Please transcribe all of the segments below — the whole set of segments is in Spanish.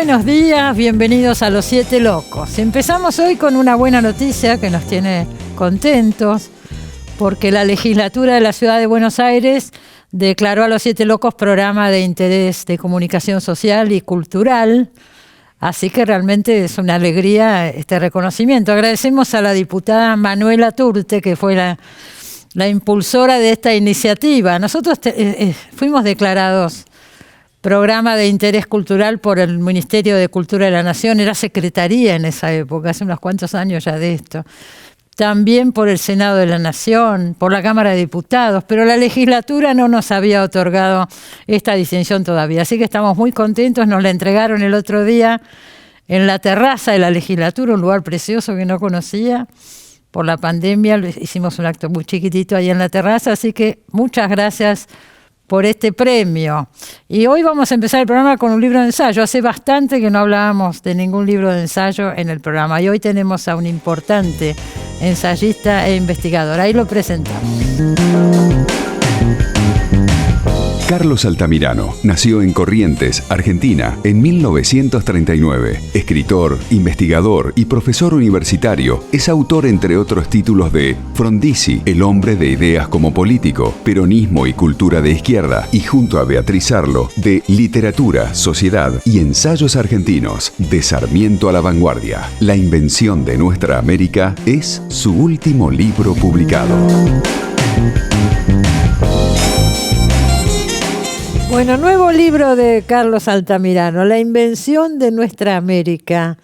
buenos días, bienvenidos a Los Siete Locos. Empezamos hoy con una buena noticia que nos tiene contentos, porque la legislatura de la Ciudad de Buenos Aires declaró a Los Siete Locos programa de interés de comunicación social y cultural, así que realmente es una alegría este reconocimiento. Agradecemos a la diputada Manuela Turte, que fue la impulsora de esta iniciativa. Nosotros fuimos declarados programa de interés cultural por el Ministerio de Cultura de la Nación, era secretaría en esa época, hace unos cuantos años ya de esto. También por el Senado de la Nación, por la Cámara de Diputados, pero la legislatura no nos había otorgado esta distinción todavía. Así que estamos muy contentos, nos la entregaron el otro día en la terraza de la legislatura, un lugar precioso que no conocía. Por la pandemia hicimos un acto muy chiquitito ahí en la terraza, así que muchas gracias por este premio. Y hoy vamos a empezar el programa con un libro de ensayo. Hace bastante que no hablábamos de ningún libro de ensayo en el programa y hoy tenemos a un importante ensayista e investigador. Ahí lo presentamos. Carlos Altamirano nació en Corrientes, Argentina, en 1939. Escritor, investigador y profesor universitario, es autor, entre otros títulos, de Frondizi, el hombre de ideas como político, peronismo y cultura de izquierda, y junto a Beatriz Arlo, de Literatura, Sociedad y Ensayos Argentinos, de Sarmiento a la Vanguardia. La invención de nuestra América es su último libro publicado. Bueno, nuevo libro de Carlos Altamirano, La invención de nuestra América.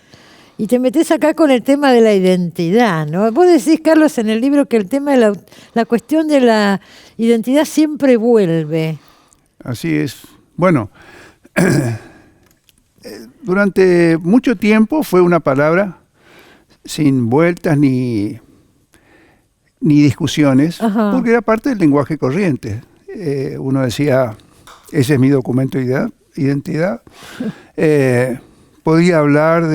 Y te metés acá con el tema de la identidad, ¿no? Vos decís, Carlos, en el libro que el tema de la cuestión de la identidad siempre vuelve. Así es. Bueno, durante mucho tiempo fue una palabra sin vueltas ni discusiones, Ajá. Porque era parte del lenguaje corriente. Uno decía, ese es mi documento de identidad. Podía hablar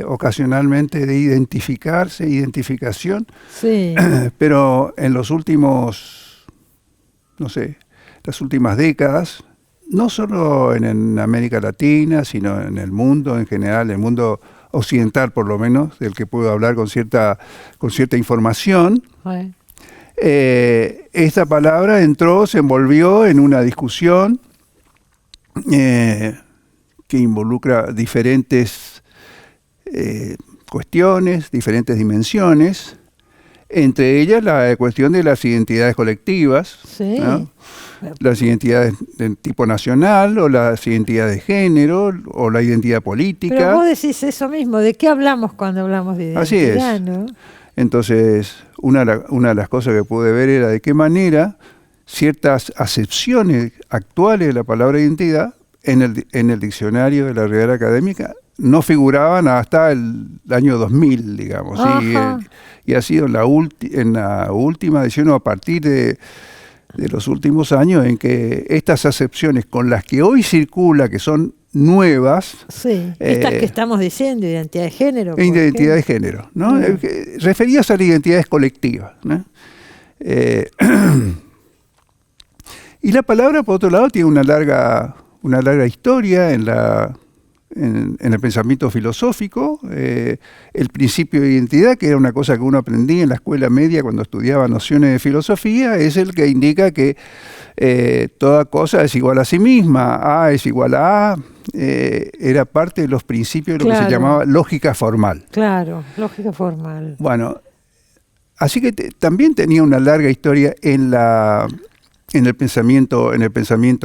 ocasionalmente de identificación, sí. Pero en los últimos, las últimas décadas, no solo en América Latina, sino en el mundo en general, el mundo occidental por lo menos, del que puedo hablar con cierta información, esta palabra se envolvió en una discusión que involucra diferentes cuestiones, diferentes dimensiones, entre ellas la cuestión de las identidades colectivas, sí. ¿No? Las identidades de tipo nacional o las identidades de género o la identidad política. Pero vos decís eso mismo, ¿de qué hablamos cuando hablamos de identidad? Así es. ¿No? Entonces, una de las cosas que pude ver era de qué manera ciertas acepciones actuales de la palabra identidad en el diccionario de la Real Académica no figuraban hasta el año 2000, digamos. Y ha sido en la última edición o a partir de los últimos años en que estas acepciones con las que hoy circula, que son nuevas... Sí, estas que estamos diciendo, identidad de género. Identidad de género, ¿no? Referidas a las identidades colectivas, ¿no? Y la palabra, por otro lado, tiene una larga historia en el pensamiento filosófico. El principio de identidad, que era una cosa que uno aprendía en la escuela media cuando estudiaba nociones de filosofía, es el que indica que toda cosa es igual a sí misma, A es igual a A. Era parte de los principios de lo que se llamaba lógica formal. Claro, lógica formal. Bueno, así que también tenía una larga historia en el pensamiento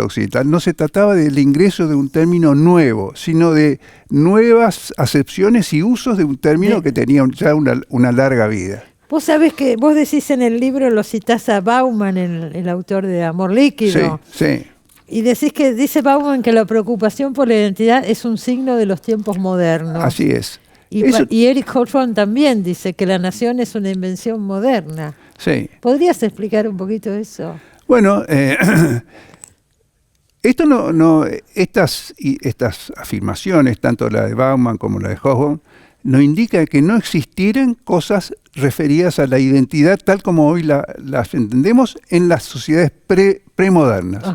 occidental. No se trataba del ingreso de un término nuevo, sino de nuevas acepciones y usos de un término que tenía ya una larga vida. Vos sabés que vos decís en el libro, lo citás a Bauman, el autor de Amor Líquido. Sí. Y dice Bauman que la preocupación por la identidad es un signo de los tiempos modernos. Así es. Y Eric Hobsbawm también dice que la nación es una invención moderna. Sí. ¿Podrías explicar un poquito eso? Bueno, estas afirmaciones, tanto la de Bauman como la de Hobsbawm, nos indican que no existieran cosas referidas a la identidad tal como hoy las entendemos en las sociedades premodernas.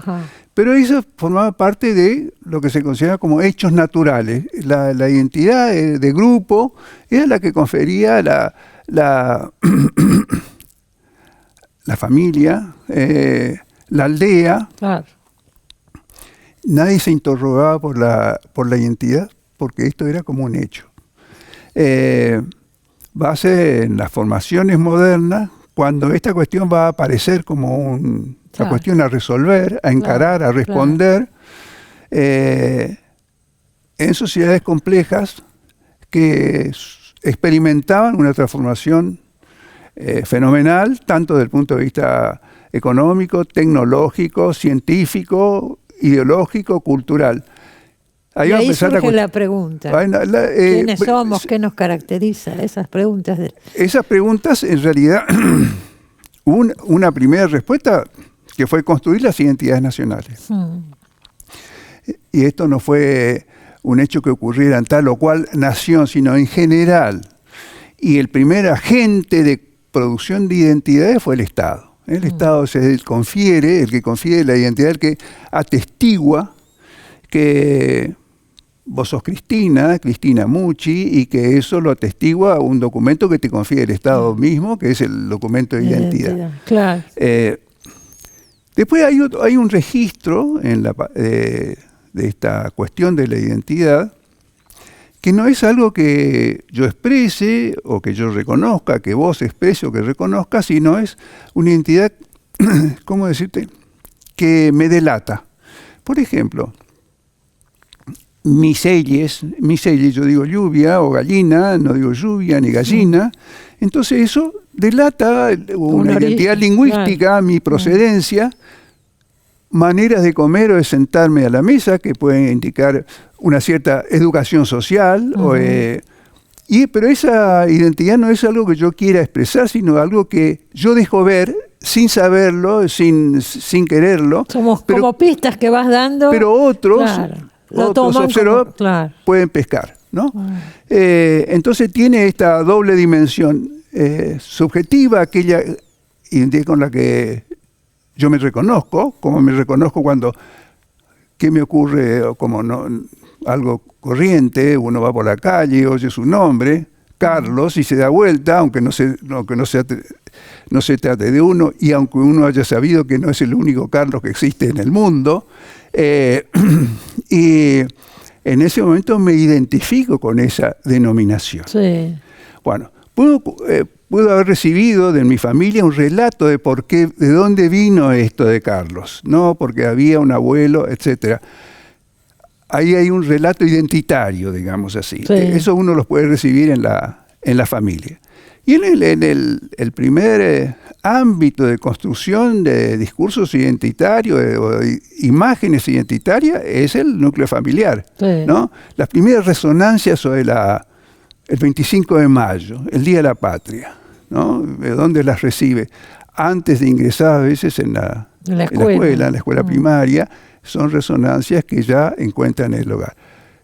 Pero eso formaba parte de lo que se considera como hechos naturales. La identidad de grupo era la que confería la familia, la aldea. Claro. Nadie se interrogaba por la identidad, porque esto era como un hecho. Base en las formaciones modernas, cuando esta cuestión va a aparecer como una cuestión a resolver, a encarar, a responder, en sociedades complejas que experimentaban una transformación fenomenal, tanto desde el punto de vista económico, tecnológico, científico, ideológico, cultural. Ahí surge la pregunta. ¿Quiénes somos? ¿Qué nos caracteriza? Esas preguntas. Esas preguntas, en realidad, una primera respuesta que fue construir las identidades nacionales. Y esto no fue un hecho que ocurriera en tal o cual nación, sino en general. Y el primer agente de producción de identidades fue el Estado. El Estado es el que confiere la identidad, el que atestigua que vos sos Cristina Mucci, y que eso lo atestigua un documento que te confiere el Estado mismo, que es el documento de identidad. Claro. Después hay un registro de esta cuestión de la identidad, que no es algo que yo exprese o que yo reconozca, que vos exprese o que reconozcas, sino es una identidad, ¿cómo decirte?, que me delata. Por ejemplo, mis selles, yo digo lluvia o gallina, no digo lluvia ni gallina, entonces eso delata una identidad lingüística, claro, mi procedencia, maneras de comer o de sentarme a la mesa que pueden indicar una cierta educación social, pero esa identidad no es algo que yo quiera expresar, sino algo que yo dejo ver sin saberlo, sin quererlo. Somos como pistas que vas dando. Pero otros, claro, observadores, claro, pueden pescar, ¿no? Entonces tiene esta doble dimensión subjetiva, aquella identidad con la que yo me reconozco, como me reconozco cuando, ¿qué me ocurre? O como no, algo corriente, uno va por la calle, oye su nombre, Carlos, y se da vuelta, aunque no se trate de uno, y aunque uno haya sabido que no es el único Carlos que existe en el mundo, y en ese momento me identifico con esa denominación. Sí. Bueno, puedo haber recibido de mi familia un relato de de dónde vino esto de Carlos, ¿no? Porque había un abuelo, etcétera. Ahí hay un relato identitario, digamos así. Sí. Eso uno los puede recibir en la familia. Y en el primer ámbito de construcción de discursos identitarios o de imágenes identitarias es el núcleo familiar, sí, ¿no? Las primeras resonancias sobre el 25 de mayo, el Día de la Patria, ¿no? ¿De dónde las recibe? Antes de ingresar a veces en la escuela primaria, son resonancias que ya encuentran en el hogar.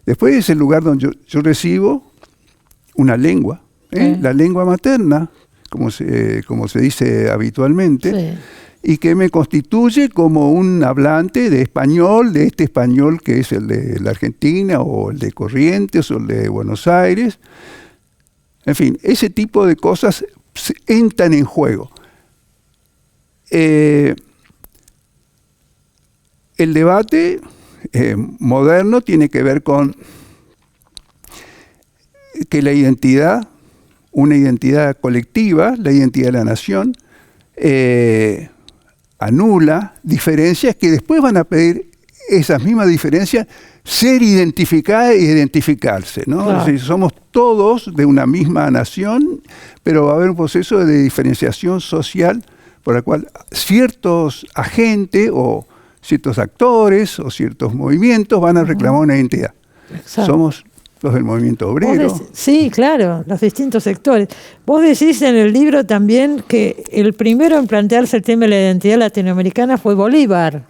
Después es el lugar donde yo recibo una lengua, la lengua materna, como se dice habitualmente, sí, y que me constituye como un hablante de español, de este español que es el de la Argentina, o el de Corrientes, o el de Buenos Aires. En fin, ese tipo de cosas entran en juego. El debate moderno tiene que ver con que la identidad, una identidad colectiva, la identidad de la nación, anula diferencias que después van a pedir esas mismas diferencias ser identificadas e identificarse, ¿no? Claro. Es decir, somos todos de una misma nación, pero va a haber un proceso de diferenciación social por el cual ciertos agentes o ciertos actores o ciertos movimientos van a reclamar una identidad. Exacto. Somos los del movimiento obrero. Sí, claro, los distintos sectores. Vos decís en el libro también que el primero en plantearse el tema de la identidad latinoamericana fue Bolívar.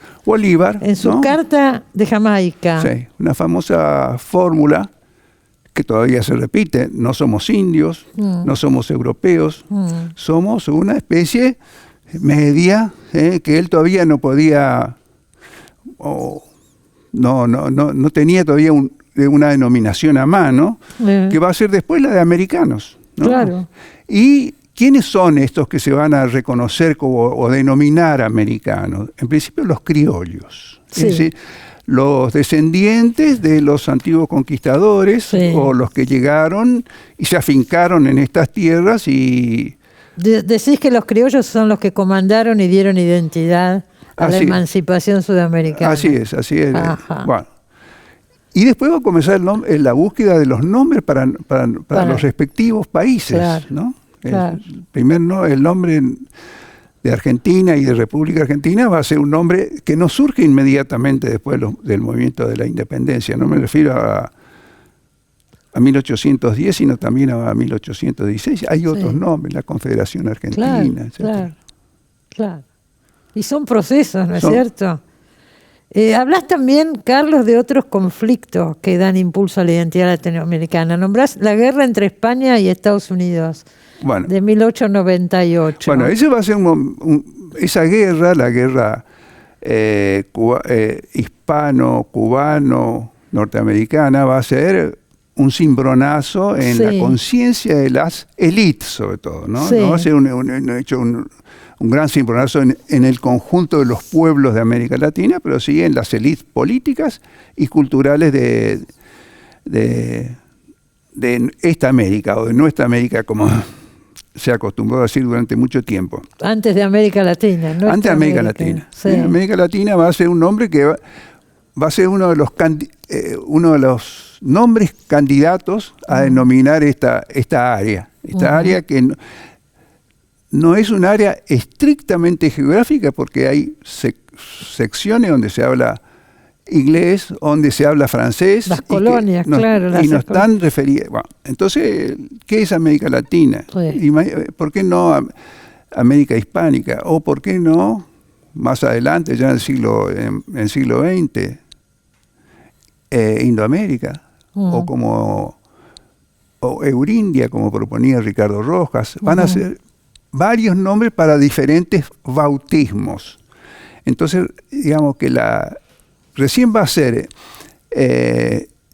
En su Carta de Jamaica. Sí, una famosa fórmula que todavía se repite. No somos indios, no somos europeos, somos una especie media que él todavía no podía no tenía todavía una denominación a mano, que va a ser después la de americanos, ¿no? Claro. ¿Y quiénes son estos que se van a reconocer o denominar americanos? En principio los criollos, Sí. es decir, los descendientes de los antiguos conquistadores, Sí. o los que llegaron y se afincaron en estas tierras y... Decís que los criollos son los que comandaron y dieron identidad a la Así es. emancipación sudamericana. Así es. Ajá. Bueno. Y después va a comenzar la búsqueda de los nombres para los respectivos países, Claro, ¿no? claro. El nombre de Argentina y de República Argentina va a ser un nombre que no surge inmediatamente después del movimiento de la independencia. No me refiero a 1810, sino también a 1816. Hay otros nombres, la Confederación Argentina, etc. Claro. Y son procesos, ¿no es cierto? Hablas también, Carlos, de otros conflictos que dan impulso a la identidad latinoamericana. Nombrás la guerra entre España y Estados Unidos, de 1898. Bueno, ese va a ser esa guerra, la guerra hispano-cubano-norteamericana, va a ser un cimbronazo en la conciencia de las élites, sobre todo, ¿no? Sí. No va a ser un gran cimbronazo en el conjunto de los pueblos de América Latina, pero sí en las élites políticas y culturales de esta América, o de nuestra América, como se acostumbró a decir durante mucho tiempo. Antes de América Latina, ¿no? Antes de América Latina. Sí. América Latina va a ser un nombre que va a ser uno de los nombres candidatos a denominar esta área. Esta área que no es un área estrictamente geográfica, porque hay secciones donde se habla inglés, donde se habla francés. Las colonias, claro. Y no están referidas. Bueno, entonces, ¿qué es América Latina? Sí. ¿Por qué no América Hispánica? ¿O por qué no, más adelante, ya en el siglo XX, Indoamérica? O Eurindia, como proponía Ricardo Rojas. Van a ser varios nombres para diferentes bautismos. Entonces, digamos que recién va a ser,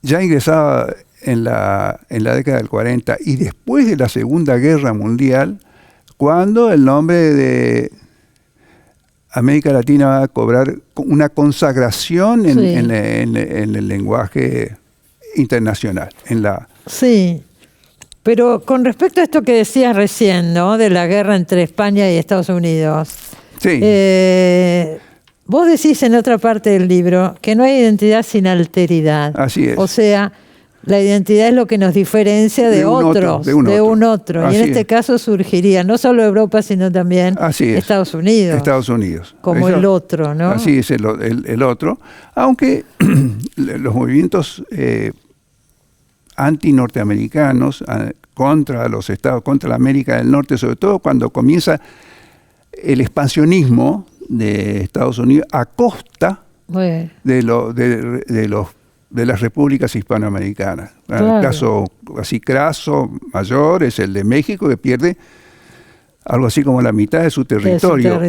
ya ingresada en la década del 40 y después de la Segunda Guerra Mundial, cuando el nombre de América Latina va a cobrar una consagración en el lenguaje internacional. Sí. Pero con respecto a esto que decías recién, ¿no? De la guerra entre España y Estados Unidos. Sí. Vos decís en otra parte del libro que no hay identidad sin alteridad. Así es. O sea, la identidad es lo que nos diferencia de otros, de un otro. Y en este caso surgiría no solo Europa, sino también Estados Unidos. Estados Unidos. Como el otro, ¿no? Así es, el otro. Aunque los movimientos anti-norteamericanos contra los estados, contra la América del Norte, sobre todo cuando comienza el expansionismo de Estados Unidos a costa de las repúblicas hispanoamericanas. Claro. El caso así craso, mayor, es el de México, que pierde algo así como la mitad de su territorio.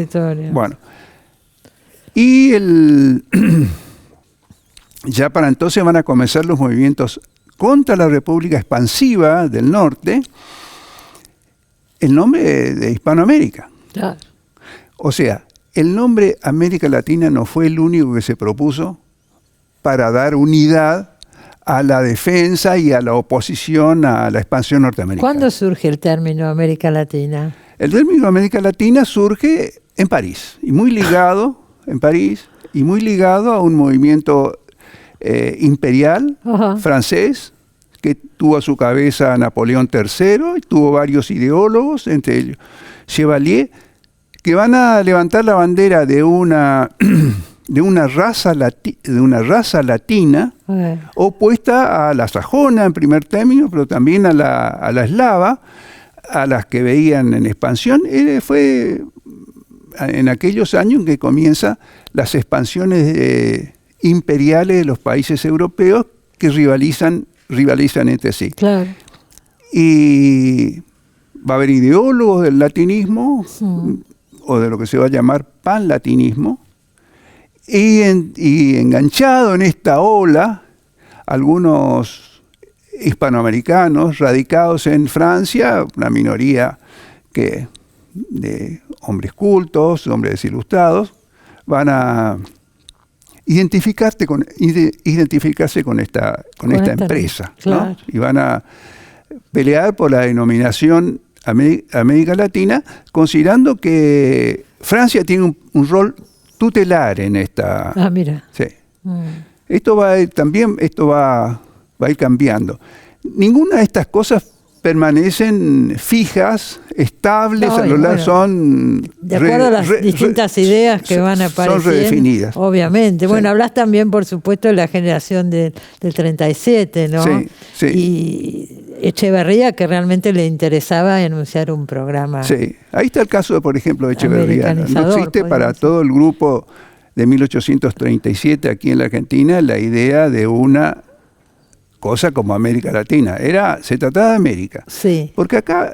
Bueno, y ya para entonces van a comenzar los movimientos contra la República Expansiva del Norte, el nombre de Hispanoamérica. Claro. O sea, el nombre América Latina no fue el único que se propuso para dar unidad a la defensa y a la oposición a la expansión norteamericana. ¿Cuándo surge el término América Latina? El término América Latina surge en París, y muy ligado a un movimiento imperial francés que tuvo a su cabeza Napoleón III y tuvo varios ideólogos, entre ellos Chevalier, que van a levantar la bandera de una raza latina opuesta a la sajona en primer término, pero también a la eslava, a las que veían en expansión. Fue en aquellos años en que comienzan las expansiones imperiales de los países europeos que rivalizan entre sí. Claro. Y va a haber ideólogos del latinismo, o de lo que se va a llamar panlatinismo, Y enganchado en esta ola, algunos hispanoamericanos radicados en Francia, una minoría de hombres cultos, hombres ilustrados, van a identificarse con esta empresa, claro, ¿no? Y van a pelear por la denominación América Latina, considerando que Francia tiene un rol tutelar en esta. Ah, mira. Sí. Esto va a ir cambiando. Ninguna de estas cosas permanecen fijas, estables, No, a lo largo, son de acuerdo a las distintas ideas que van apareciendo. Son redefinidas. Obviamente. Sí. Bueno, hablas también, por supuesto, de la generación del 37, ¿no? Sí, sí. Y Echeverría, que realmente le interesaba enunciar un programa. Sí, ahí está el caso, por ejemplo, de Echeverría. No Americanizador, existe para decir. todo el grupo de 1837 aquí en la Argentina la idea de una cosa como América Latina. Se trataba de América. Sí. Porque acá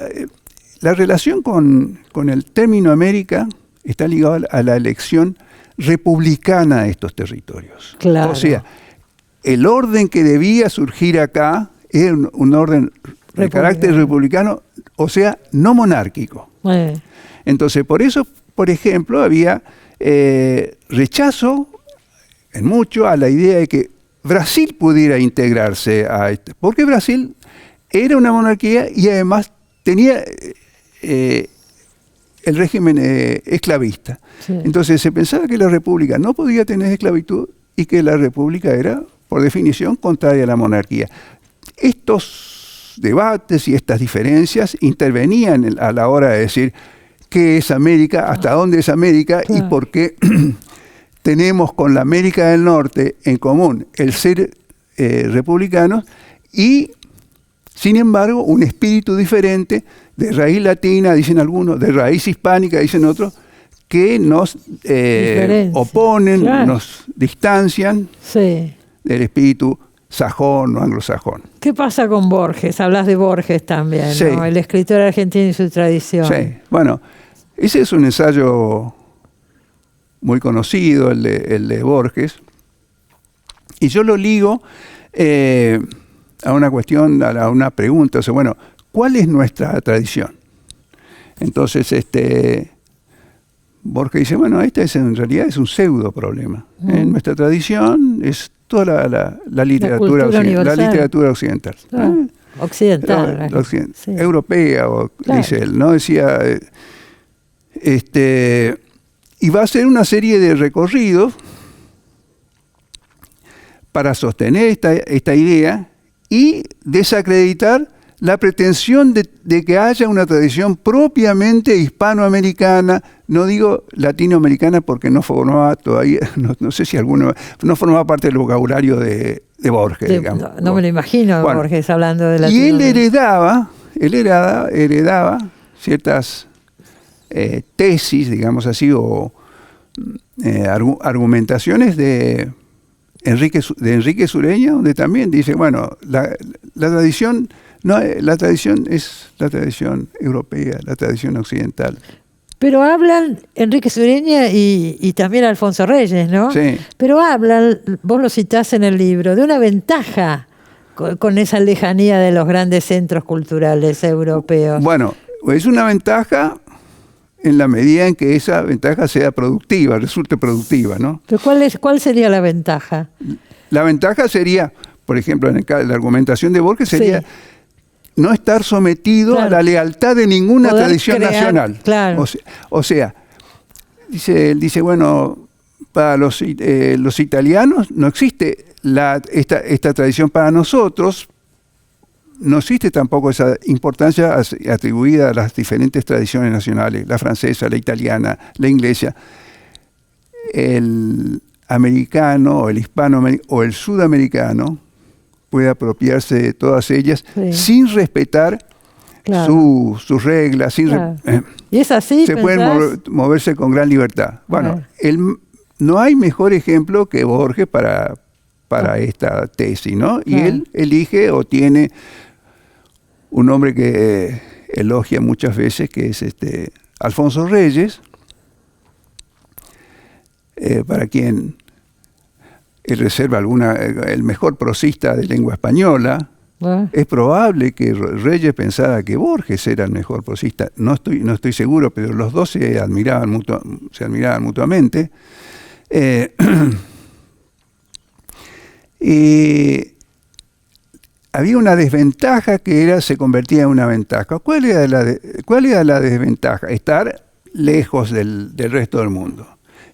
la relación con el término América está ligada a la elección republicana de estos territorios. Claro. O sea, el orden que debía surgir acá era un orden de carácter republicano, o sea, no monárquico. Entonces, por eso, por ejemplo, había rechazo en mucho a la idea de que Brasil pudiera integrarse a esto, porque Brasil era una monarquía y además tenía el régimen esclavista. Sí. Entonces se pensaba que la república no podía tener esclavitud y que la república era, por definición, contraria a la monarquía. Estos debates y estas diferencias intervenían a la hora de decir qué es América, hasta dónde es América y por qué tenemos con la América del Norte en común el ser republicanos y, sin embargo, un espíritu diferente de raíz latina, dicen algunos, de raíz hispánica, dicen otros, que nos oponen, nos distancian del espíritu sajón o anglosajón. ¿Qué pasa con Borges? Hablas de Borges también, sí. ¿no? El escritor argentino y su tradición. Sí, bueno, ese es un ensayo muy conocido, el de Borges, y yo lo ligo a una cuestión, a una pregunta, o sea, bueno, ¿cuál es nuestra tradición? Entonces, Borges dice, bueno, en realidad es un pseudo problema. En nuestra tradición es toda la literatura occidental. Occidental. Europea, dice él, ¿no? Decía, y va a ser una serie de recorridos para sostener esta idea y desacreditar la pretensión de que haya una tradición propiamente hispanoamericana, no digo latinoamericana porque no formaba todavía, no sé si alguno, no formaba parte del vocabulario de Borges, digamos. No me lo imagino, bueno, Borges hablando de Latinoamérica. Y él heredaba ciertas tesis, digamos así, o argumentaciones de Enrique Sureña, donde también dice, bueno, la tradición es la tradición europea, la tradición occidental. Pero hablan Enrique Sureña y también Alfonso Reyes, ¿no? Sí. Pero hablan, vos lo citás en el libro, de una ventaja con esa lejanía de los grandes centros culturales europeos. Bueno, es una ventaja en la medida en que esa ventaja sea productiva, resulte productiva, ¿no? ¿Pero cuál sería la ventaja? La ventaja sería, por ejemplo, en la argumentación de Borges, sería no estar sometido a la lealtad de ninguna tradición nacional. Claro. O sea, él dice, bueno, para los italianos no existe esta tradición, para nosotros no existe tampoco esa importancia atribuida a las diferentes tradiciones nacionales, la francesa, la italiana, la inglesa. El americano, o el hispanoamericano, o el sudamericano puede apropiarse de todas ellas sin respetar sus reglas. ¿Y es así? Se pueden moverse con gran libertad. Bueno, no hay mejor ejemplo que Borges para esta tesis, ¿no? Y él elige o tiene un hombre que elogia muchas veces, que es Alfonso Reyes, para quien él reserva el mejor prosista de lengua española. Es probable que Reyes pensara que Borges era el mejor prosista. No estoy seguro, pero los dos se admiraban mutuamente. Y había una desventaja que se convertía en una ventaja. ¿Cuál era la desventaja? Estar lejos del resto del mundo.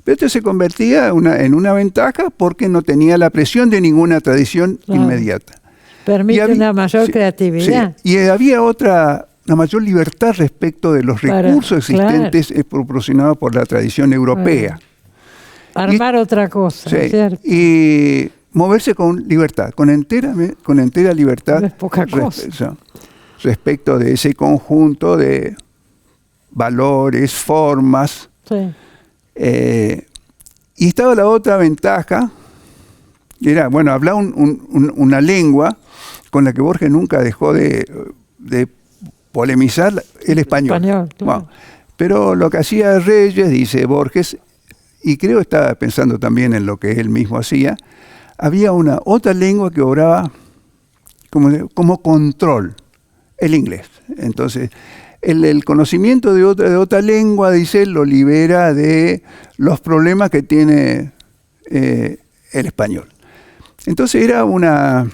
Pero esto se convertía en una ventaja porque no tenía la presión de ninguna tradición inmediata. Permite una mayor creatividad. Sí, y había una mayor libertad respecto de los recursos existentes proporcionados por la tradición europea. Armar otra cosa, sí, ¿cierto? Y moverse con libertad, con entera libertad. No es poca cosa. Respecto de ese conjunto de valores, formas. Sí. Y estaba la otra ventaja, que era, hablar una lengua con la que Borges nunca dejó de polemizar, el español. Claro. Pero lo que hacía Reyes, dice Borges, y creo estaba pensando también en lo que él mismo hacía, había una otra lengua que obraba como control, el inglés. Entonces, el conocimiento de otra lengua, dice, lo libera de los problemas que tiene el español. Entonces era una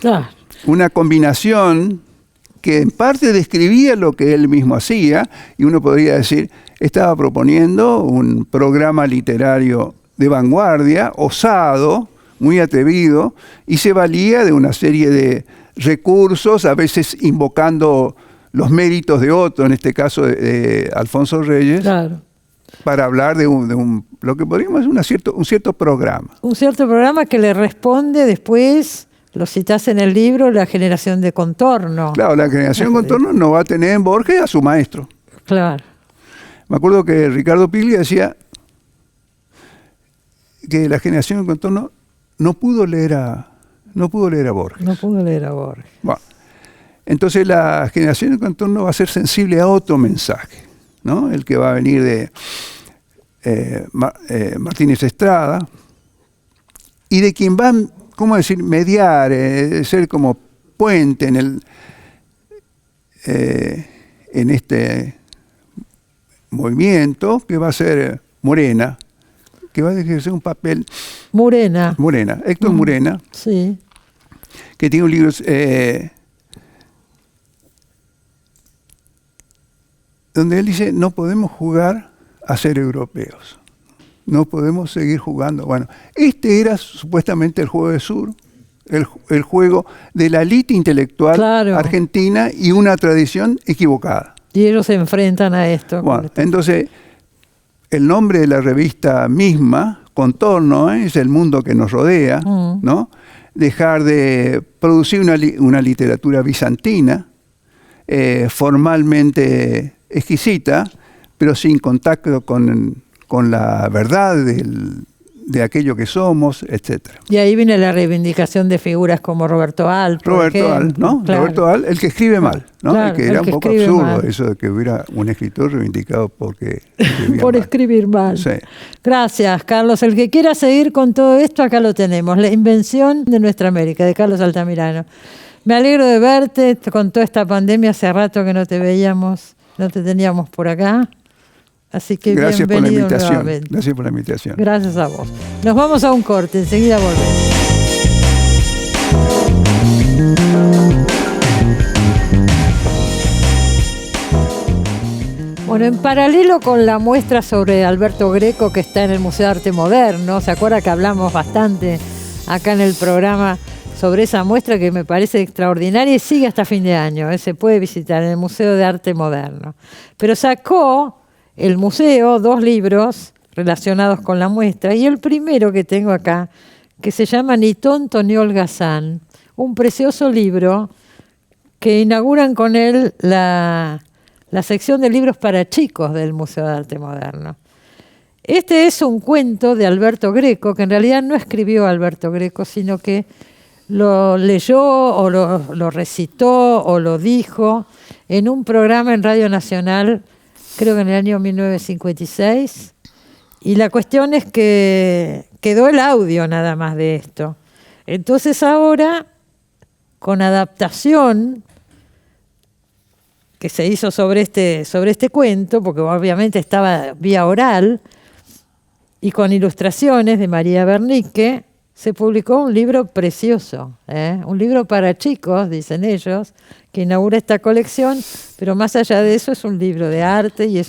combinación que en parte describía lo que él mismo hacía, y uno podría decir, estaba proponiendo un programa literario de vanguardia, osado, muy atrevido, y se valía de una serie de recursos, a veces invocando los méritos de otro, en este caso de Alfonso Reyes, claro, para hablar de lo que podríamos decir un cierto programa. Un cierto programa que le responde después, lo citás en el libro, la generación de contorno. Claro, la generación de contorno no va a tener en Borges a su maestro. Claro. Me acuerdo que Ricardo Piglia decía que la generación de contorno no pudo leer a Borges. No pudo leer a Borges. Bueno, entonces la generación de contorno va a ser sensible a otro mensaje, ¿no? El que va a venir de Martínez Estrada, y de quien va, ¿cómo decir?, mediar, ser como puente en este movimiento, que va a ser Morena, que va a ejercer un papel... Morena, Héctor Morena, sí, que tiene un libro... donde él dice, no podemos jugar a ser europeos. No podemos seguir jugando. Bueno, este era supuestamente el juego de Sur, el juego de la élite intelectual argentina y una tradición equivocada. Y ellos se enfrentan a esto. Bueno, entonces, el nombre de la revista misma, Contorno, es el mundo que nos rodea, ¿no? Dejar de producir una literatura bizantina, formalmente exquisita, pero sin contacto con la verdad de aquello que somos, etc. Y ahí viene la reivindicación de figuras como Roberto All. Roberto All, ¿no? Claro. Roberto All, el que escribe mal, ¿no? Claro, que era un poco absurdo mal. Eso de que hubiera un escritor reivindicado porque por escribir mal. Sí. Gracias, Carlos. El que quiera seguir con todo esto, acá lo tenemos. La invención de nuestra América, de Carlos Altamirano. Me alegro de verte con toda esta pandemia. Hace rato que no te veíamos, no te teníamos por acá. Así que gracias bienvenido por la invitación. nuevamente. Gracias por la invitación. Gracias a vos. Nos vamos a un corte, enseguida volvemos. Bueno, en paralelo con la muestra sobre Alberto Greco que está en el Museo de Arte Moderno, ¿se acuerda que hablamos bastante acá en el programa sobre esa muestra que me parece extraordinaria y sigue hasta fin de año? Se puede visitar en el Museo de Arte Moderno. Pero sacó el museo 2 libros relacionados con la muestra, y el primero que tengo acá, que se llama Ni tonto ni holgazán, un precioso libro que inauguran con él la sección de libros para chicos del Museo de Arte Moderno. Este es un cuento de Alberto Greco, que en realidad no escribió Alberto Greco, sino que lo leyó o lo recitó o lo dijo en un programa en Radio Nacional, creo que en el año 1956, y la cuestión es que quedó el audio nada más de esto. Entonces ahora, con adaptación que se hizo sobre este cuento, porque obviamente estaba vía oral, y con ilustraciones de María Bernique, se publicó un libro precioso, un libro para chicos, dicen ellos, que inaugura esta colección, pero más allá de eso es un libro de arte y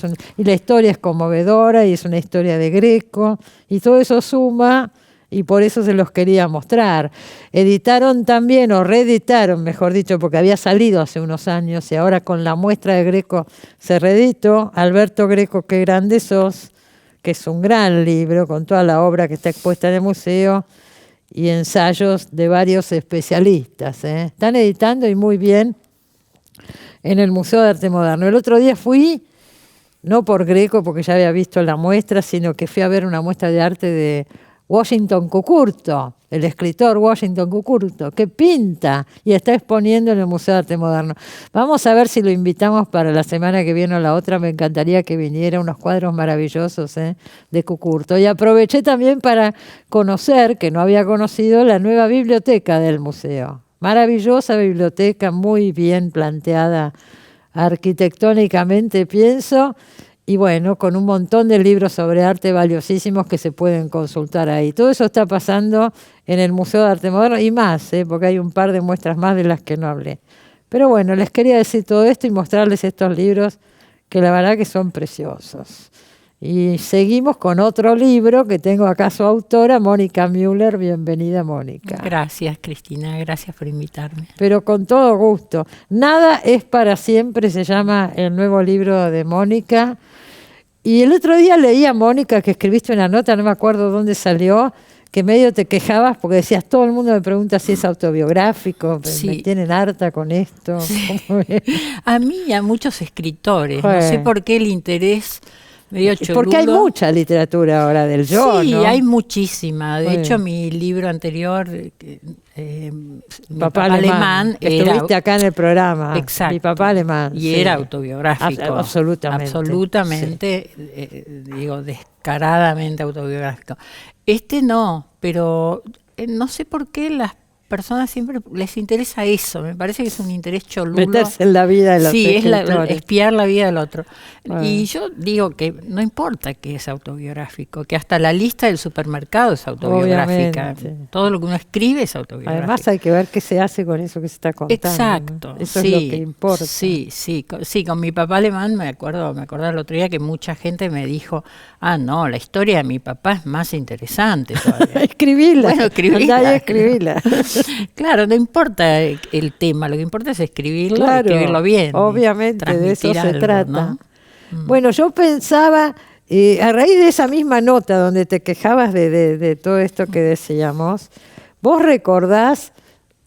la historia es conmovedora y es una historia de Greco, y todo eso suma, y por eso se los quería mostrar. Editaron también, o reeditaron, mejor dicho, porque había salido hace unos años, y ahora con la muestra de Greco se reeditó, Alberto Greco, qué grande sos, que es un gran libro con toda la obra que está expuesta en el museo y ensayos de varios especialistas. Están editando y muy bien en el Museo de Arte Moderno. El otro día fui, no por Greco, porque ya había visto la muestra, sino que fui a ver una muestra de arte de Washington Cucurto, el escritor Washington Cucurto, que pinta y está exponiendo en el Museo de Arte Moderno. Vamos a ver si lo invitamos para la semana que viene o la otra. Me encantaría que viniera, unos cuadros maravillosos de Cucurto. Y aproveché también para conocer, que no había conocido, la nueva biblioteca del museo. Maravillosa biblioteca, muy bien planteada arquitectónicamente, pienso. Y bueno, con un montón de libros sobre arte valiosísimos que se pueden consultar ahí. Todo eso está pasando en el Museo de Arte Moderno y más, porque hay un par de muestras más de las que no hablé. Pero bueno, les quería decir todo esto y mostrarles estos libros que la verdad que son preciosos. Y seguimos con otro libro que tengo acá su autora, Mónica Müller. Bienvenida, Mónica. Gracias, Cristina, gracias por invitarme. Pero con todo gusto. Nada es para siempre, se llama el nuevo libro de Mónica. Y el otro día leí a Mónica que escribiste una nota, no me acuerdo dónde salió, que medio te quejabas porque decías, todo el mundo me pregunta si es autobiográfico, sí. Me tienen harta con esto. Sí. A mí y a muchos escritores, no sé por qué el interés medio cholulo. Porque hay mucha literatura ahora del yo, sí, ¿no? hay muchísima. De hecho, mi libro anterior, Mi papá alemán, estuviste acá en el programa. Exacto. Mi papá alemán. Y era autobiográfico. Absolutamente. Absolutamente, digo, descaradamente autobiográfico. Este no, pero no sé por qué las personas siempre les interesa eso. Me parece que es un interés cholulo. Meterse en la vida de los escritores. Es espiar la vida del otro. Bueno. Y yo digo que no importa que es autobiográfico, que hasta la lista del supermercado es autobiográfica. Obviamente. Todo lo que uno escribe es autobiográfico. Además hay que ver qué se hace con eso que se está contando. Exacto. ¿no? Eso es lo que importa. Sí, con mi papá alemán me acuerdo el otro día que mucha gente me dijo, no, la historia de mi papá es más interesante todavía. Escribila. Bueno, escribila. Andá y escribila. Claro, no importa el tema, lo que importa es escribirlo, claro, y escribirlo bien. Obviamente, de eso se trata. ¿no? Bueno, yo pensaba, a raíz de esa misma nota donde te quejabas de todo esto que decíamos, vos recordás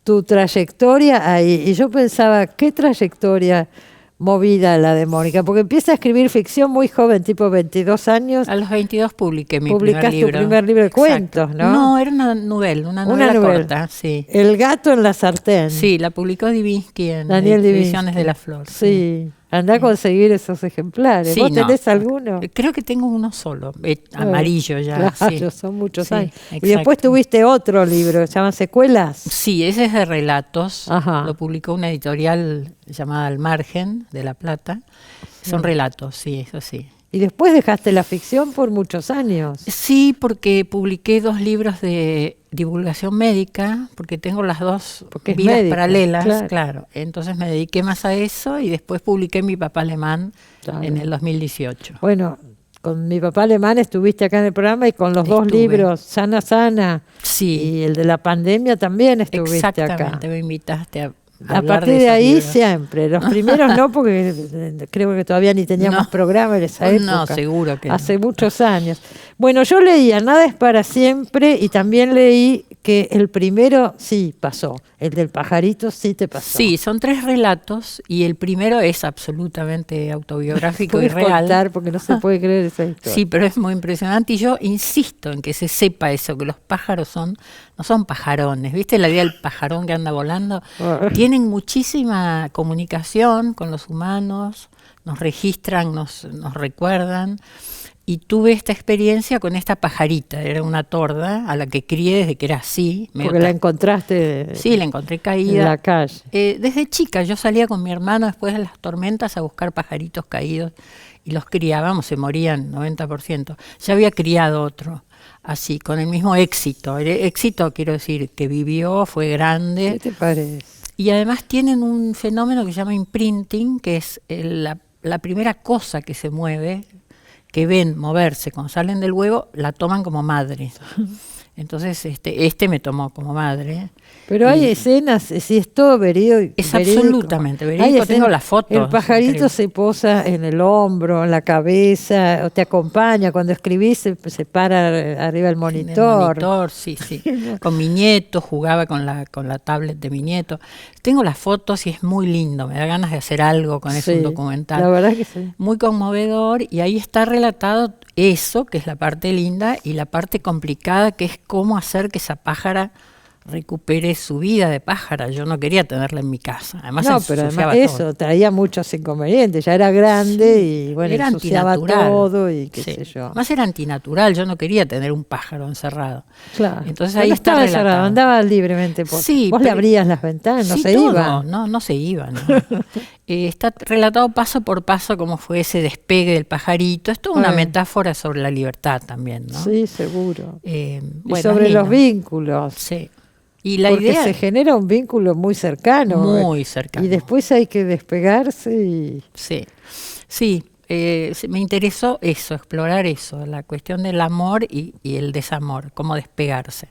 tu trayectoria ahí, y yo pensaba, ¿qué trayectoria movida la de Mónica? Porque empieza a escribir ficción muy joven, tipo 22 años. A los 22 publiqué mi primer Publicaste libro. tu primer libro de cuentos, ¿no? No, era una novela corta, sí. El gato en la sartén. Sí, la publicó Divinsky en Daniel Ediciones Divinsky. de la Flor. Sí. Andá a conseguir esos ejemplares. Sí, ¿Vos tenés alguno? Creo que tengo uno solo, amarillo ya. Claro, sí. son muchos Sí, años. exacto. Y después tuviste otro libro, se llama Secuelas. Sí, ese es de relatos. Ajá. Lo publicó una editorial llamada Al Margen, de La Plata. Son relatos, sí, eso sí. Y después dejaste la ficción por muchos años. Sí, porque publiqué 2 libros de divulgación médica, porque tengo las dos Porque es vidas médica, paralelas, claro. Entonces me dediqué más a eso y después publiqué Mi papá alemán en el 2018. Bueno, con Mi papá alemán estuviste acá en el programa y con los dos Estuve. libros, Sana Sana, Sí, y el de la pandemia también estuviste acá. exactamente, me invitaste a A hablar partir de esos ahí libros. siempre. Los primeros no, porque creo que todavía ni teníamos No. programa en esa época. No, seguro que no. Hace muchos años. Bueno, yo leía Nada es para siempre y también leí que el primero sí pasó. El del pajarito sí te pasó. Sí, son 3 relatos y el primero es absolutamente autobiográfico y ¿Puedes real. contar? Porque no se puede creer esa historia. Sí, pero es muy impresionante y yo insisto en que se sepa eso, que los pájaros no son pajarones, ¿viste la idea del pajarón que anda volando? Tienen muchísima comunicación con los humanos, nos registran, nos recuerdan Y tuve esta experiencia con esta pajarita, era una torda a la que crié desde que era así. Porque la encontraste. Sí, la encontré caída. En la calle. Desde chica yo salía con mi hermano después de las tormentas a buscar pajaritos caídos y los criábamos, se morían 90%. Ya había criado otro, así, con el mismo éxito. El éxito, quiero decir, que vivió, fue grande. ¿Qué te parece? Y además tienen un fenómeno que se llama imprinting, que es la primera cosa que se mueve, que ven moverse cuando salen del huevo, la toman como madre. Entonces este me tomó como madre. Pero hay escenas, si es todo verídico. Es absolutamente verídico, tengo las fotos. El pajarito se posa en el hombro, en la cabeza, o te acompaña. Cuando escribís se para arriba del monitor. En el monitor, sí. Con mi nieto, jugaba con la tablet de mi nieto. Tengo las fotos y es muy lindo, me da ganas de hacer algo con eso, un documental. La verdad que sí. Muy conmovedor, y ahí está relatado eso, que es la parte linda, y la parte complicada, que es cómo hacer que esa pájara recupere su vida de pájara. Yo no quería tenerla en mi casa. Además, no, pero además eso traía muchos inconvenientes. Ya era grande y bueno, era ensuciaba todo y qué sé yo. Además era antinatural. Yo no quería tener un pájaro encerrado. Claro. Entonces ahí está relatado. Encerrado, andaba libremente. ¿Vos le abrías las ventanas? No se iba. No se iba. No. Está relatado paso por paso cómo fue ese despegue del pajarito. Esto es una metáfora sobre la libertad también, ¿no? Sí, seguro. Y sobre los vínculos. Sí. Y la porque idea se genera un vínculo muy cercano. Muy cercano. Y después hay que despegarse y... Sí. Me interesó eso, explorar eso, la cuestión del amor y el desamor, cómo despegarse.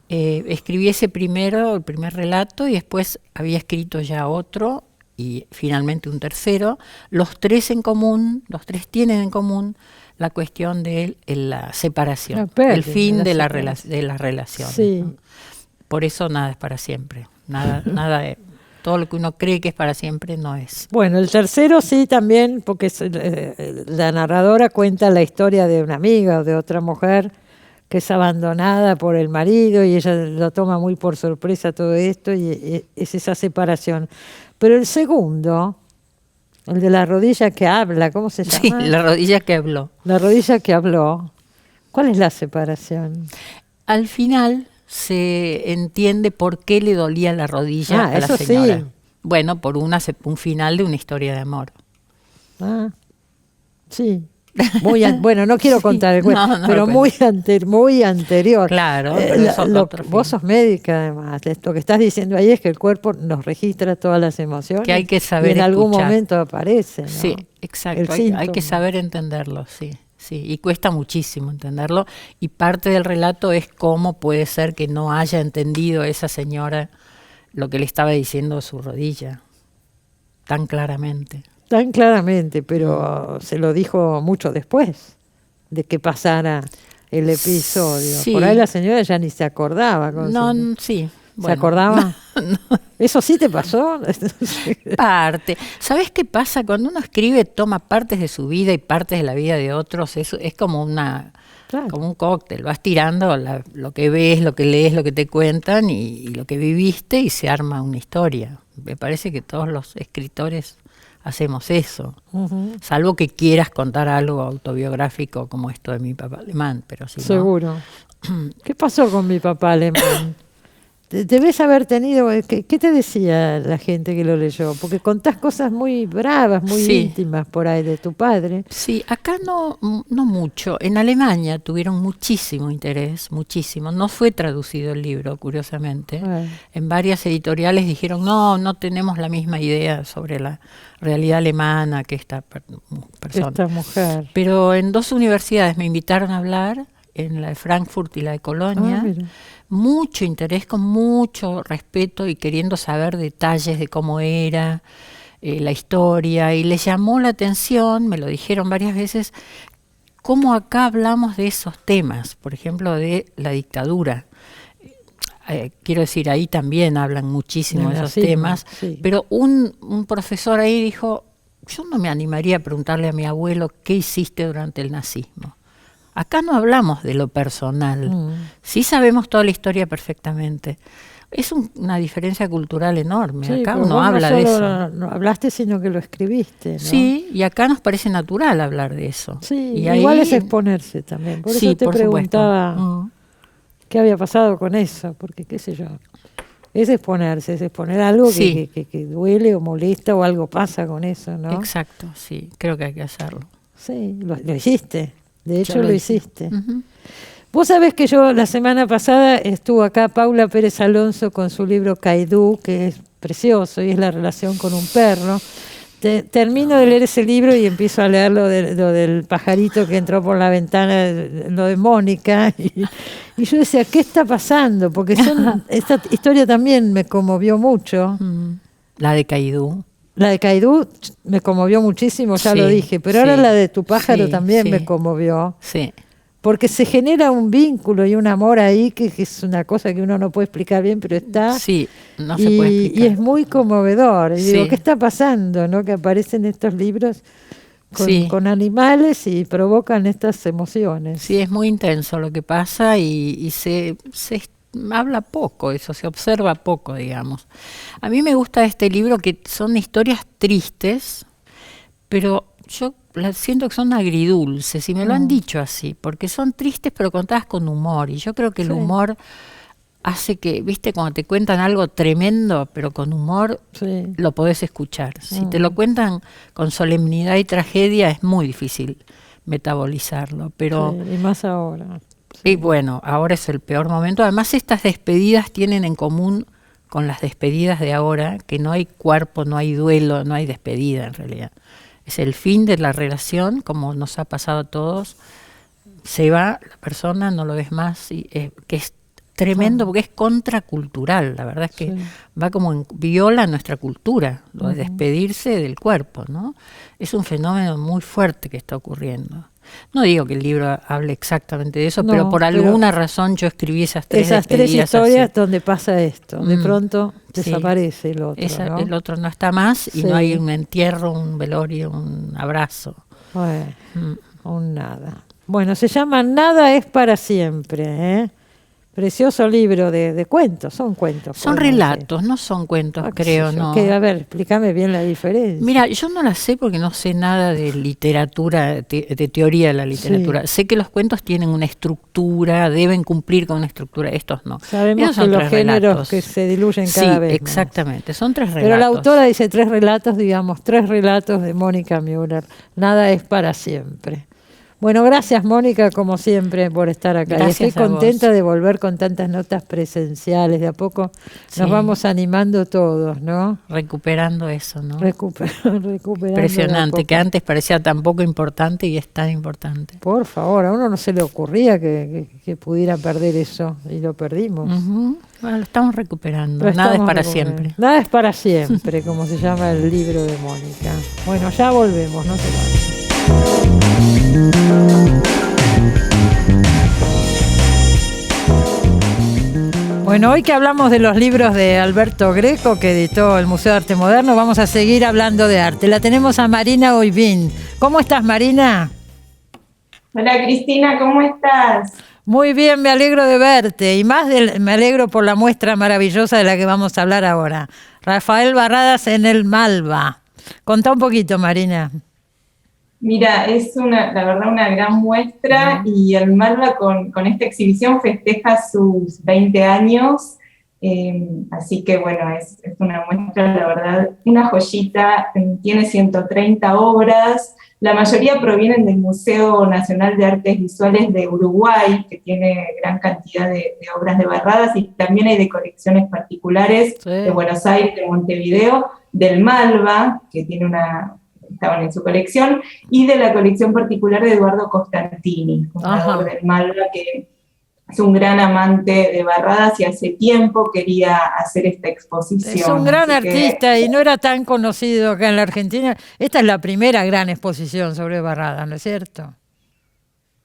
Escribí el primer relato, y después había escrito ya otro y finalmente un tercero. Los tres tienen en común la cuestión de la separación, el fin de las relaciones. Sí. ¿No? Por eso nada es para siempre, nada todo lo que uno cree que es para siempre no es. Bueno, el tercero sí también, porque la narradora cuenta la historia de una amiga o de otra mujer que es abandonada por el marido y ella lo toma muy por sorpresa todo esto y es esa separación. Pero el segundo, el de la rodilla que habla, ¿cómo se llama? Sí, la rodilla que habló. La rodilla que habló. ¿Cuál es la separación? Al final se entiende por qué le dolía la rodilla a la señora. Sí. Bueno, por un final de una historia de amor. Sí. Bueno, no quiero contar el cuento, pero muy anterior. Claro. Vos sos médica, además. Lo que estás diciendo ahí es que el cuerpo nos registra todas las emociones. Que hay que saber y en algún escuchar. Momento aparece, ¿no? Sí, exacto. Hay que saber entenderlo, sí. Y cuesta muchísimo entenderlo. Y parte del relato es cómo puede ser que no haya entendido esa señora lo que le estaba diciendo a su rodilla tan claramente. Tan claramente, pero se lo dijo mucho después de que pasara el episodio. Sí. Por ahí la señora ya ni se acordaba. Sí. ¿Se acordaba? No. ¿Eso sí te pasó? Parte. ¿Sabes qué pasa? Cuando uno escribe, toma partes de su vida y partes de la vida de otros. Es como como un cóctel. Vas tirando lo que ves, lo que lees, lo que te cuentan y lo que viviste y se arma una historia. Me parece que todos los escritores hacemos eso. Salvo que quieras contar algo autobiográfico como esto de mi papá alemán, pero si seguro. No. ¿Qué pasó con mi papá alemán? Debes haber tenido... ¿Qué te decía la gente que lo leyó? Porque contás cosas muy bravas, muy íntimas por ahí de tu padre. Sí, acá no mucho. En Alemania tuvieron muchísimo interés, muchísimo. No fue traducido el libro, curiosamente. En varias editoriales dijeron, no tenemos la misma idea sobre la realidad alemana que esta persona. Esta mujer. Pero en 2 universidades me invitaron a hablar, en la de Frankfurt y la de Colonia. Mucho interés, con mucho respeto y queriendo saber detalles de cómo era la historia, y les llamó la atención, me lo dijeron varias veces, cómo acá hablamos de esos temas, por ejemplo de la dictadura. Quiero decir, ahí también hablan muchísimo de esos temas, pero un profesor ahí dijo, yo no me animaría a preguntarle a mi abuelo qué hiciste durante el nazismo. Acá no hablamos de lo personal, sí sabemos toda la historia perfectamente. Es una diferencia cultural enorme. Sí, Acá porque uno vos habla no de solo eso. no hablaste, sino que lo escribiste, ¿no? Sí, y acá nos parece natural hablar de eso. Sí, Y igual ahí, es exponerse también. Por sí, eso te por supuesto. preguntaba qué había pasado con eso, porque qué sé yo. Es exponerse, es exponer algo Sí. que duele o molesta o algo pasa con eso, ¿no? Exacto, sí, creo que hay que hacerlo. Sí, lo hiciste. De Yo hecho, lo lo hice. hiciste. Ujú. Vos sabés que yo la semana pasada estuvo acá Paula Pérez Alonso con su libro Caidú, que es precioso y es la relación con un perro. Termino de leer ese libro y empiezo a leer lo del pajarito que entró por la ventana, lo de Mónica, y yo decía, ¿qué está pasando? Porque esta historia también me conmovió mucho. La de Caidú. La de Caidú me conmovió muchísimo, ya Sí, lo dije, pero sí, ahora la de tu pájaro sí, también sí. me conmovió. Sí, Porque se genera un vínculo y un amor ahí que es una cosa que uno no puede explicar bien, pero está. sí, no se puede Y explicar. es muy conmovedor. Y digo, Sí. ¿qué está pasando? ¿No? Que aparecen estos libros Sí. con animales y provocan estas emociones. Sí, es muy intenso lo que pasa y se habla poco, eso se observa poco, digamos. A mí me gusta este libro que son historias tristes, pero yo siento que son agridulces y me lo han dicho así, porque son tristes pero contadas con humor y yo creo que el Sí. humor hace que, viste, cuando te cuentan algo tremendo pero con humor Sí. lo podés escuchar. Si te lo cuentan con solemnidad y tragedia es muy difícil metabolizarlo, pero Sí, y más ahora. y bueno, ahora es el peor momento. Además, estas despedidas tienen en común con las despedidas de ahora, que no hay cuerpo, no hay duelo, no hay despedida en realidad. Es el fin de la relación, como nos ha pasado a todos. Se va la persona, no lo ves más, y, que es tremendo porque es contracultural. La verdad es que Sí. va como viola nuestra cultura, lo de despedirse del cuerpo, ¿no? Es un fenómeno muy fuerte que está ocurriendo. No digo que el libro hable exactamente de eso, No, pero por pero alguna razón yo escribí esas tres despedidas historias así. donde pasa esto. De pronto Sí. desaparece el otro, ¿no? El otro no está más y Sí. no hay un entierro, un velorio, un abrazo. Bueno, un nada. Bueno, se llama Nada es para siempre, ¿eh? Precioso libro de cuentos, son cuentos. Son podemos decir. relatos, no son cuentos, Ah, qué creo, sé yo, ¿no? a ver, explícame bien la diferencia. Mira, yo no la sé porque no sé nada de literatura, de teoría de la literatura. Sí. Sé que los cuentos tienen una estructura, deben cumplir con una estructura, estos no. Sabemos Esos que son los tres géneros relatos. que se diluyen Sí, cada vez más. exactamente, son tres relatos. Pero la autora dice tres relatos de Mónica Müller. Nada es para siempre. Bueno, gracias Mónica, como siempre, por estar acá. Y Gracias estoy a vos. contenta de volver con tantas notas presenciales. De a poco Sí. nos vamos animando todos, ¿no? Recuperando eso, ¿no? Recuperando. Impresionante, de a que poco. antes parecía tan poco importante y es tan importante. Por favor, a uno no se le ocurría que pudiera perder eso, y lo perdimos. Ujú. Bueno, lo estamos recuperando. Lo Nada es estamos para recuperando. siempre. Nada es para siempre, como se llama el libro de Mónica. Bueno, ya volvemos, no se vayan. Bueno, hoy que hablamos de los libros de Alberto Greco, que editó el Museo de Arte Moderno, vamos a seguir hablando de arte. La tenemos a Marina Oibín. ¿Cómo estás, Marina? Hola Cristina, ¿cómo estás? Muy bien, me alegro de verte y más me alegro por la muestra maravillosa de la que vamos a hablar ahora. Rafael Barradas en el Malva. Contá un poquito, Marina. Mira, es la verdad una gran muestra y el Malva con esta exhibición festeja sus 20 años, así que bueno, es una muestra, la verdad, una joyita, tiene 130 obras, la mayoría provienen del Museo Nacional de Artes Visuales de Uruguay, que tiene gran cantidad de obras de Barradas, y también hay de colecciones particulares de Buenos Aires, de Montevideo, del Malva, que estaban en su colección, y de la colección particular de Eduardo Costantini, fundador del Malva, que es un gran amante de Barradas y hace tiempo quería hacer esta exposición. Es un gran artista y no era tan conocido acá en la Argentina. Esta es la primera gran exposición sobre Barradas, ¿no es cierto?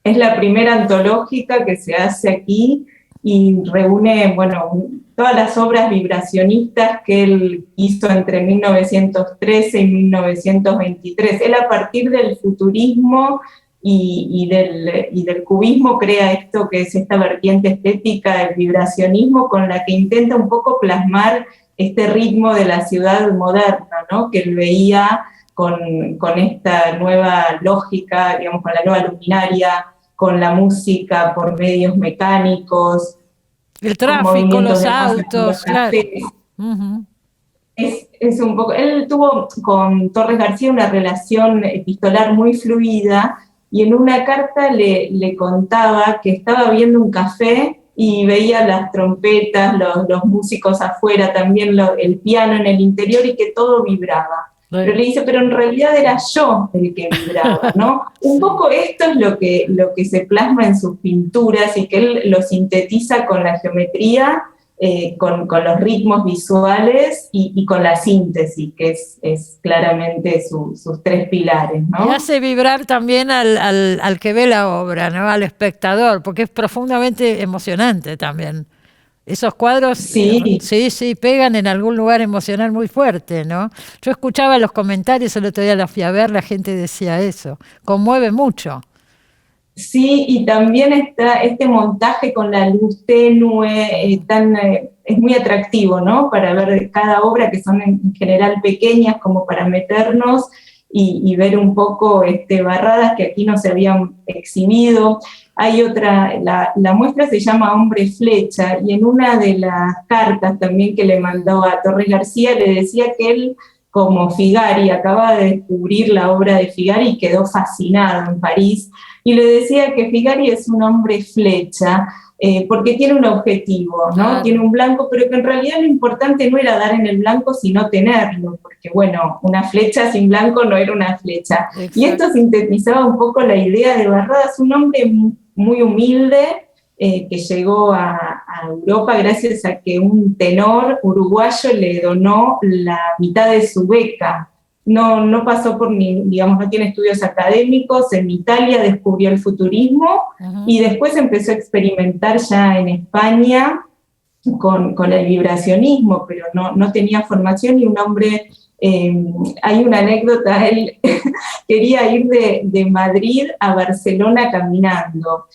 Es la primera antológica que se hace aquí y reúne, bueno, todas las obras vibracionistas que él hizo entre 1913 y 1923. Él, a partir del futurismo y del cubismo crea esto que es esta vertiente estética del vibracionismo, con la que intenta un poco plasmar este ritmo de la ciudad moderna, ¿no? Que él veía con esta nueva lógica, digamos, con la nueva luminaria, con la música por medios mecánicos, el tráfico, los autos, claro. Es un poco, él tuvo con Torres García una relación epistolar muy fluida, y en una carta le contaba que estaba viendo un café y veía las trompetas, los músicos afuera, también el piano en el interior, y que todo vibraba. Pero le dice, pero en realidad era yo el que vibraba, ¿no? Un poco esto es lo que se plasma en sus pinturas, y que él lo sintetiza con la geometría, con los ritmos visuales y con la síntesis, que es claramente sus tres pilares, ¿no? Y hace vibrar también al que ve la obra, ¿no? Al espectador, porque es profundamente emocionante también. Esos cuadros sí, pegan en algún lugar emocional muy fuerte, ¿no? Yo escuchaba los comentarios, el otro día los fui a ver, la gente decía eso, conmueve mucho. Sí, y también está este montaje con la luz tenue, es muy atractivo, ¿no? Para ver cada obra, que son en general pequeñas, como para meternos y ver un poco barradas que aquí no se habían exhibido. Hay otra, la muestra se llama Hombre Flecha, y en una de las cartas también que le mandó a Torres García le decía que él, como Figari, acaba de descubrir la obra de Figari y quedó fascinado en París, y le decía que Figari es un hombre flecha, porque tiene un objetivo, ¿no? Claro. Tiene un blanco, pero que en realidad lo importante no era dar en el blanco, sino tenerlo, porque bueno, una flecha sin blanco no era una flecha. Exacto. Y esto sintetizaba un poco la idea de Barradas, un hombre muy humilde, que llegó a Europa gracias a que un tenor uruguayo le donó la mitad de su beca. No pasó por digamos, no tiene estudios académicos. En Italia descubrió el futurismo, y después empezó a experimentar ya en España con el vibracionismo, pero no tenía formación, y un hombre, hay una anécdota, él quería ir de Madrid a Barcelona caminando,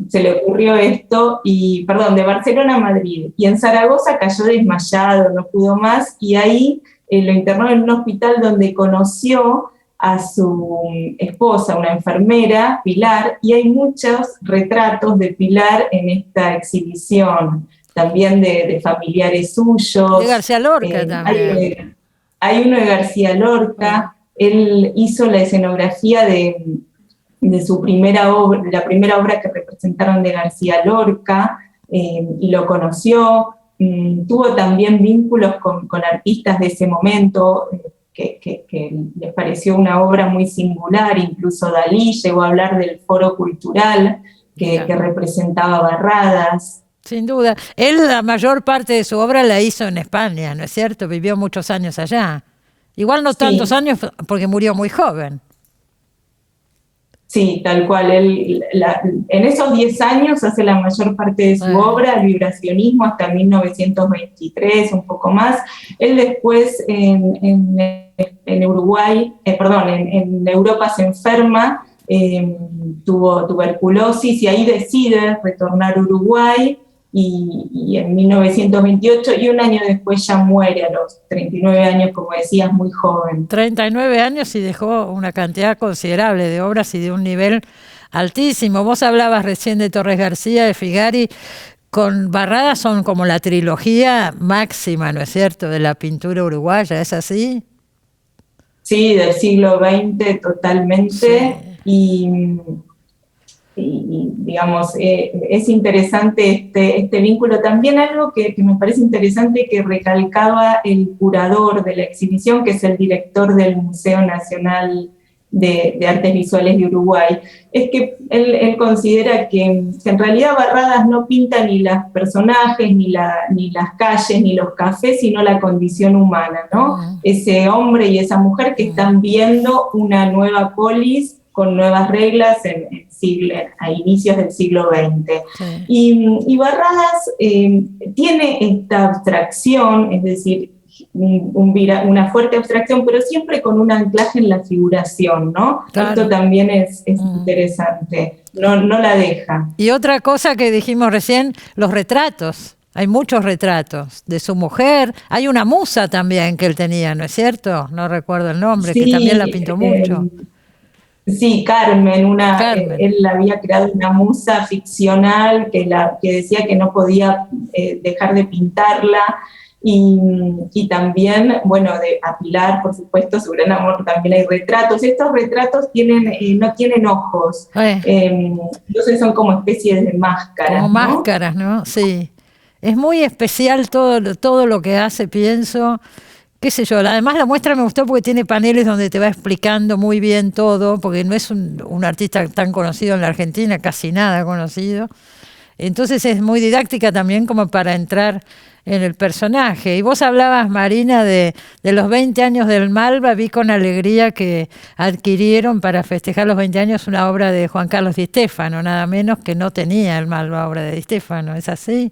se le ocurrió esto, de Barcelona a Madrid, y en Zaragoza cayó desmayado, no pudo más, y ahí lo internó en un hospital donde conoció a su esposa, una enfermera, Pilar, y hay muchos retratos de Pilar en esta exhibición, también de familiares suyos. De García Lorca también. Hay uno de García Lorca. Él hizo la escenografía de su primera obra, la primera obra que representaron de García Lorca, y lo conoció. Tuvo también vínculos con artistas de ese momento, que les pareció una obra muy singular. Incluso Dalí llegó a hablar del foro cultural que representaba Barradas. Sin duda. Él la mayor parte de su obra la hizo en España, ¿no es cierto? Vivió muchos años allá. Igual no tantos años, porque murió muy joven. Sí, tal cual. Él, en esos 10 años hace la mayor parte de su obra, el vibracionismo, hasta 1923, un poco más. Él después en Uruguay, en Europa se enferma, tuvo tuberculosis, y ahí decide retornar a Uruguay, y en 1928, y un año después ya muere a los 39 años, como decías, muy joven. 39 años, y dejó una cantidad considerable de obras y de un nivel altísimo. Vos hablabas recién de Torres García, de Figari. Con Barradas son como la trilogía máxima, ¿no es cierto?, de la pintura uruguaya, ¿es así? Sí, del siglo XX totalmente. Sí. Y digamos, es interesante este vínculo. También algo que me parece interesante, que recalcaba el curador de la exhibición, que es el director del Museo Nacional de Artes Visuales de Uruguay, es que él considera que en realidad Barradas no pinta ni los personajes, ni las calles, ni los cafés, sino la condición humana, ¿no? Ese hombre y esa mujer que están viendo una nueva polis con nuevas reglas a inicios del siglo XX. Sí. Y Barradas tiene esta abstracción, es decir, una fuerte abstracción, pero siempre con un anclaje en la figuración, ¿no? Claro. Esto también es interesante, no la deja. Y otra cosa que dijimos recién, los retratos. Hay muchos retratos de su mujer. Hay una musa también que él tenía, ¿no es cierto? No recuerdo el nombre, Sí, que también la pintó mucho. Sí, Carmen, Carmen. Él había creado una musa ficcional que decía que no podía dejar de pintarla, y también, bueno, a Pilar, por supuesto, su gran amor, también hay retratos. Estos retratos no tienen ojos, entonces son como especies de máscaras. Como ¿no? máscaras, ¿no? Sí. Es muy especial todo lo que hace, pienso. Qué sé yo, además la muestra me gustó porque tiene paneles donde te va explicando muy bien todo, porque no es un artista tan conocido en la Argentina, casi nada conocido. Entonces es muy didáctica también como para entrar en el personaje. Y vos hablabas, Marina, de los 20 años del Malva. Vi con alegría que adquirieron para festejar los 20 años una obra de Juan Carlos Di Stéfano, nada menos, que no tenía el Malva obra de Di Stéfano, ¿es así?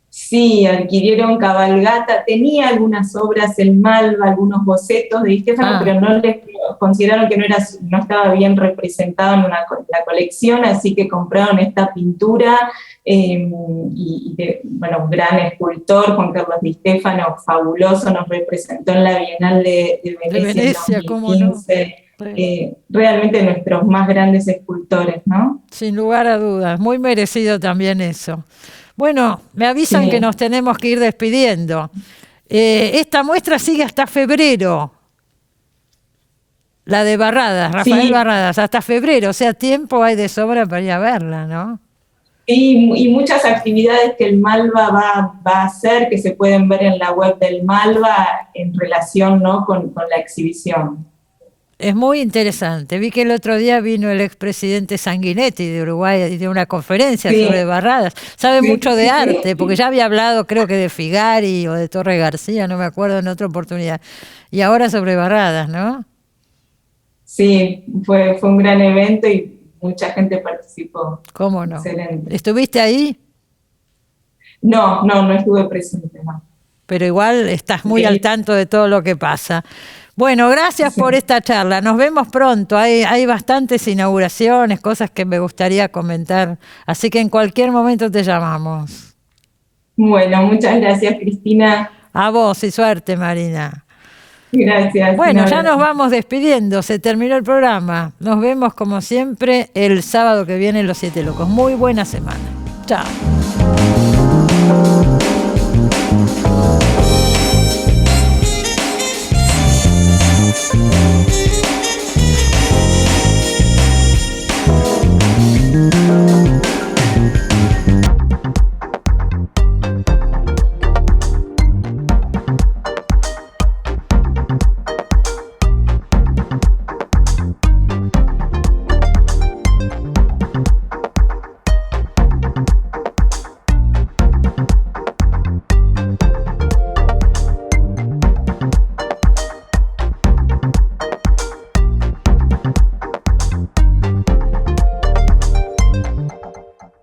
Sí, adquirieron Cabalgata, tenía algunas obras el Malva, algunos bocetos de Di Stéfano, pero consideraron que no estaba bien representado en la colección, así que compraron esta pintura, bueno, un gran escultor, Juan Carlos Di Stéfano, fabuloso, nos representó en la Bienal de Venecia en 2015. ¿Cómo no? Realmente nuestros más grandes escultores, ¿no? Sin lugar a dudas, muy merecido también eso. Bueno, me avisan Sí. que nos tenemos que ir despidiendo. Esta muestra sigue hasta febrero. La de Barradas, Rafael Sí. Barradas, hasta febrero. O sea, tiempo hay de sobra para ir a verla, ¿no? Y muchas actividades que el Malva va a hacer, que se pueden ver en la web del Malva en relación, ¿no?, con la exhibición. Es muy interesante. Vi que el otro día vino el expresidente Sanguinetti de Uruguay y dio una conferencia Sí. sobre Barradas. Sabe Sí, mucho de sí. arte, porque ya había hablado, creo que de Figari o de Torre García, no me acuerdo, en otra oportunidad. Y ahora sobre Barradas, ¿no? Sí, fue un gran evento y mucha gente participó. ¿Cómo no? Excelente. ¿Estuviste ahí? No estuve presente, no. Pero igual estás muy Sí. al tanto de todo lo que pasa. Bueno, gracias por esta charla. Nos vemos pronto. Hay bastantes inauguraciones, cosas que me gustaría comentar. Así que en cualquier momento te llamamos. Bueno, muchas gracias, Cristina. A vos y suerte, Marina. Gracias. Bueno, Un ya abrazo. nos vamos despidiendo. Se terminó el programa. Nos vemos como siempre el sábado que viene en Los Siete Locos. Muy buena semana. Chao.